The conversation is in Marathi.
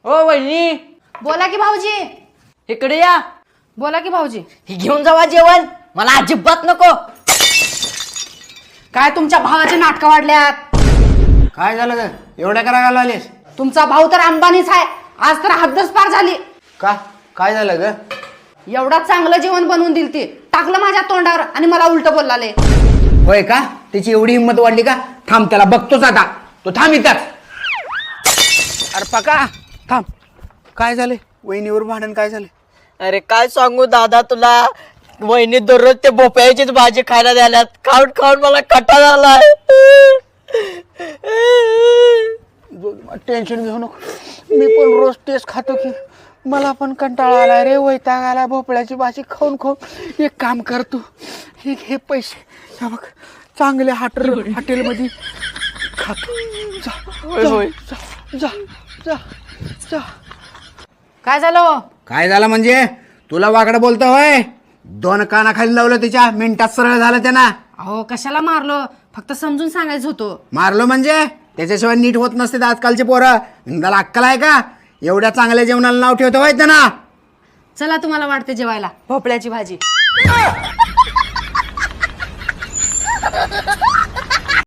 ओ वहिनी, बोला की भाऊजी. इकडे या. बोला की भाऊजी. ही घेऊन जावा जेवण, मला अजिबात नको. काय तुमच्या भावाचे नाटकं वाढल्यात? काय झालं ग? एवढ्या करा आलीस? तुमचा भाऊ तर अंबानीच आहे. आज तर हद्दच पार झाली. का? काय झालं ग? एवढा चांगलं जेवण बनवून दिल ती, टाकलं माझ्या तोंडावर आणि मला उलट बोललाले. होय का? त्याची एवढी हिंमत वाढली का? थांब, त्याला बघतोच आता. तो थांब इथं. अरे पका थांब. काय झाले? वहिनीवर भांडण काय झाले? अरे काय सांगू दादा तुला, वहिनी दररोज ते भोपळ्याचीच भाजी खायला द्याल्यात. खाऊन खाऊन मला कंटाळा आलाय. टेन्शन घेऊ नको, मी पण रोज तेच खातो की. मला पण कंटाळा आलाय रे, वैताग आलाय भोपळ्याची भाजी खाऊन खाऊन. एक काम कर तू, हे पैसे हे बघ, चांगल्या हॉटेलमध्ये खातो. जा होय. जा जा जा जा. काय झालं? काय झालं म्हणजे? तुला वाकडं बोलतो होय? 2 कानाखाली लावलं तिच्या, मिनिटात सरळ झालं त्यांना. अहो कशाला मारलो, फक्त समजून सांगायचं होतं. मारलो म्हणजे? त्याच्याशिवाय नीट होत नसते आजकालचे पोरं. त्याला अक्कल आहे का? एवढ्या चांगल्या जेवणाला नाव ठेवतो होय त्यांना. चला तुम्हाला वाटते जेवायला भोपळ्याची भाजी.